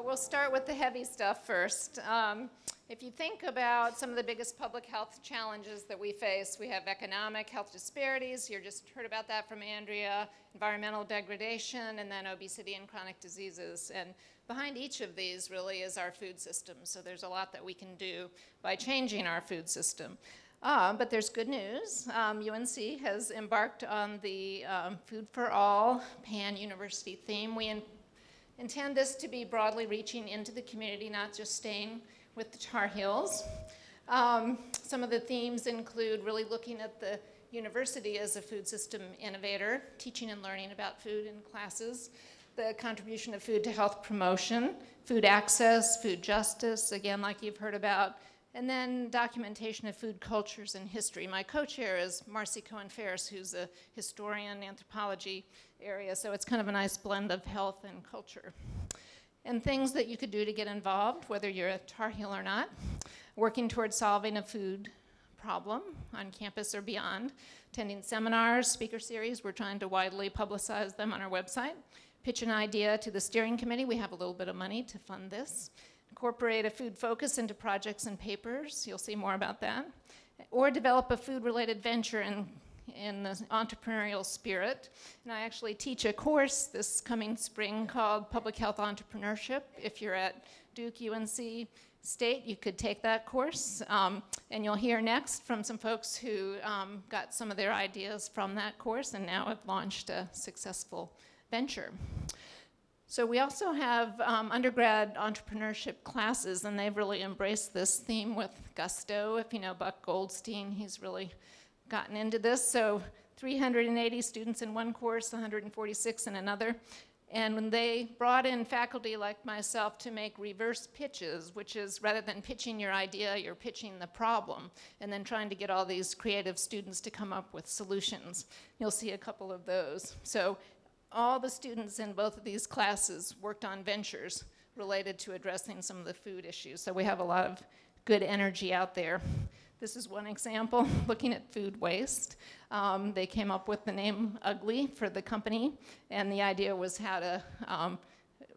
So we'll start with the heavy stuff first. If you think about some of the biggest public health challenges that we face, we have economic health disparities. You just heard about that from Andrea, environmental degradation, and then obesity and chronic diseases. And behind each of these really is our food system. So there's a lot that we can do by changing our food system. But there's good news. UNC has embarked on the Food for All pan-university theme. We intend this to be broadly reaching into the community, not just staying with the Tar Heels. Some of the themes include really looking at the university as a food system innovator, teaching and learning about food in classes, the contribution of food to health promotion, food access, food justice, again, like you've heard about, and then documentation of food cultures and history. My co-chair is Marcy Cohen-Ferris, who's a historian, anthropology area, so it's kind of a nice blend of health and culture. And things that you could do to get involved, whether you're a Tar Heel or not, working towards solving a food problem on campus or beyond, attending seminars, speaker series, we're trying to widely publicize them on our website, pitch an idea to the steering committee, we have a little bit of money to fund this, incorporate a food focus into projects and papers, you'll see more about that, or develop a food-related venture in the entrepreneurial spirit. And I actually teach a course this coming spring called Public Health Entrepreneurship. If you're at Duke, UNC State, you could take that course. And you'll hear next from some folks who got some of their ideas from that course and now have launched a successful venture. So we also have undergrad entrepreneurship classes, and they've really embraced this theme with gusto. If you know Buck Goldstein, he's really gotten into this. So 380 students in one course, 146 in another. And when they brought in faculty like myself to make reverse pitches, which is rather than pitching your idea, you're pitching the problem, and then trying to get all these creative students to come up with solutions. You'll see a couple of those. So all the students in both of these classes worked on ventures related to addressing some of the food issues. So we have a lot of good energy out there. This is one example, looking at food waste. They came up with the name Ugly for the company, and the idea was how to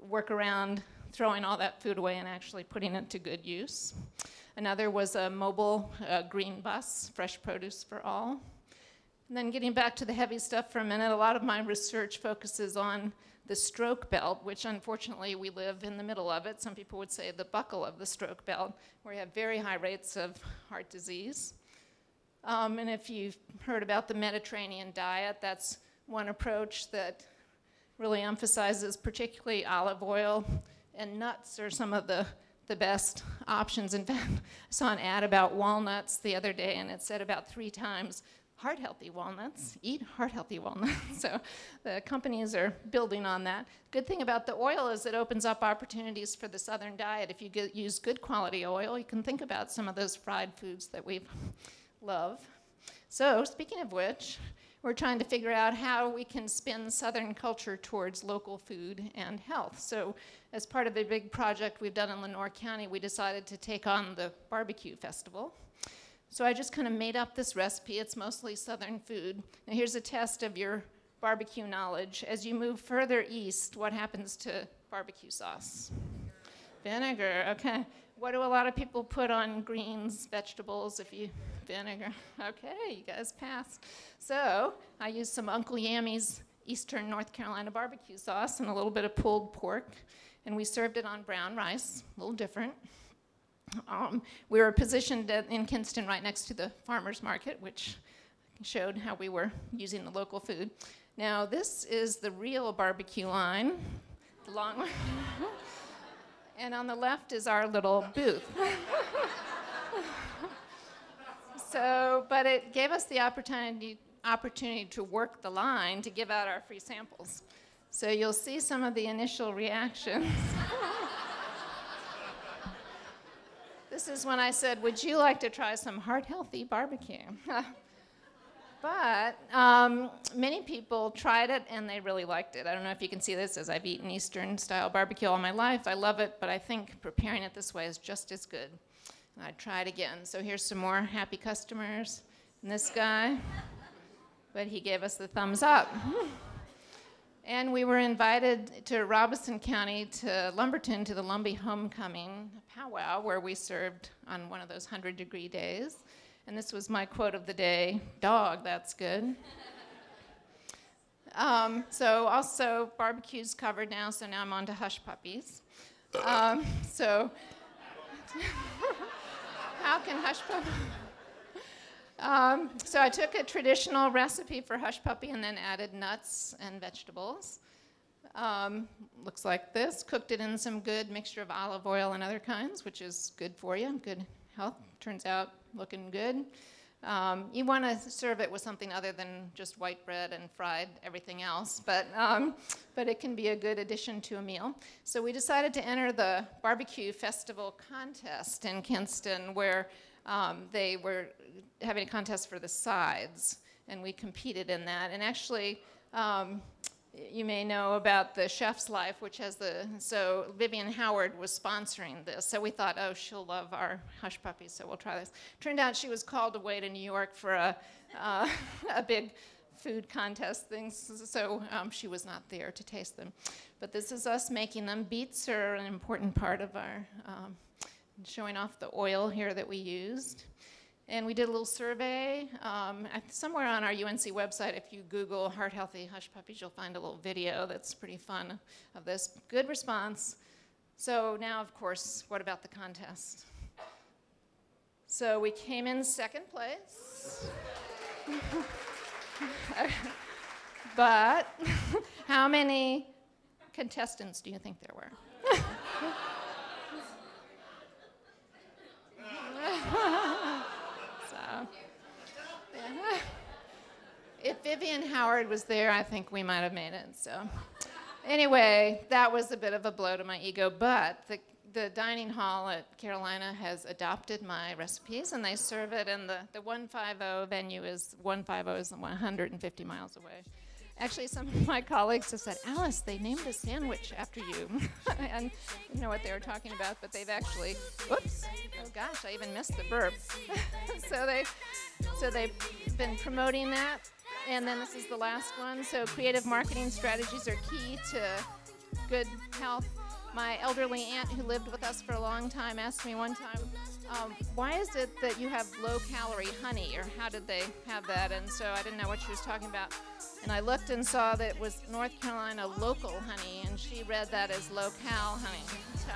work around throwing all that food away and actually putting it to good use. Another was a mobile green bus, fresh produce for all. And then getting back to the heavy stuff for a minute, a lot of my research focuses on the stroke belt, which unfortunately we live in the middle of it. Some people would say the buckle of the stroke belt, where you have very high rates of heart disease. And if you've heard about the Mediterranean diet, that's one approach that really emphasizes particularly olive oil, and nuts are some of the best options. In fact, I saw an ad about walnuts the other day, and it said about 3 times, heart-healthy walnuts, eat heart-healthy walnuts. So the companies are building on that. Good thing about the oil is it opens up opportunities for the Southern diet. If you use good quality oil, you can think about some of those fried foods that we love. So speaking of which, we're trying to figure out how we can spin Southern culture towards local food and health. So as part of a big project we've done in Lenore County, we decided to take on the BBQ Festival. So I just kind of made up this recipe. It's mostly Southern food. Now here's a test of your barbecue knowledge. As you move further east, what happens to barbecue sauce? Vinegar, okay. What do a lot of people put on greens, vegetables, vinegar? Okay, you guys passed. So I used some Uncle Yammy's Eastern North Carolina barbecue sauce and a little bit of pulled pork, and we served it on brown rice, a little different. We were positioned in Kinston right next to the farmer's market, which showed how we were using the local food. Now, this is the real barbecue line, the long one. And on the left is our little booth. But it gave us the opportunity to work the line to give out our free samples. So you'll see some of the initial reactions. This is when I said, would you like to try some heart-healthy barbecue? But many people tried it and they really liked it. I don't know if you can see this, as I've eaten Eastern-style barbecue all my life. I love it, but I think preparing it this way is just as good. And I'd try it again. So here's some more happy customers. And this guy, but he gave us the thumbs up. And we were invited to Robeson County, to Lumberton, to the Lumbee Homecoming powwow, where we served on one of those 100-degree days. And this was my quote of the day: "Dog, that's good." So also, barbecue's covered now, so now I'm on to hush puppies. So how can hush puppy? So I took a traditional recipe for hush puppy and then added nuts and vegetables. Looks like this. Cooked it in some good mixture of olive oil and other kinds, which is good for you, good health. Turns out looking good. You want to serve it with something other than just white bread and fried everything else, but it can be a good addition to a meal. So we decided to enter the BBQ Festival contest in Kinston, where they were having a contest for the sides, and we competed in that. And actually, you may know about the Chef's Life, which has so Vivian Howard was sponsoring this. So we thought, oh, she'll love our hush puppies, so we'll try this. Turned out she was called away to New York for a big food contest thing, so she was not there to taste them. But this is us making them. Beets are an important part of our showing off the oil here that we used. And we did a little survey. Somewhere on our UNC website, if you Google Hearthealthy Hush Puppies, you'll find a little video that's pretty fun of this. Good response. So now, of course, what about the contest? So we came in second place. But how many contestants do you think there were? If Vivian Howard was there, I think we might have made it. So anyway, that was a bit of a blow to my ego, but the dining hall at Carolina has adopted my recipes, and they serve it in the 150 venue is 150 is 150 miles away. Actually, some of my colleagues have said, Alice, they named a sandwich after you. And I didn't know what they were talking about, but they've actually, oops, oh gosh, I even missed the burp. So they've been promoting that. And then this is the last one. So creative marketing strategies are key to good health. My elderly aunt who lived with us for a long time asked me one time, why is it that you have low-calorie honey, or how did they have that? And so I didn't know what she was talking about. And I looked and saw that it was North Carolina local honey, and she read that as low-cal honey. So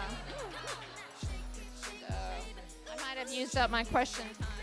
I might have used up my question time.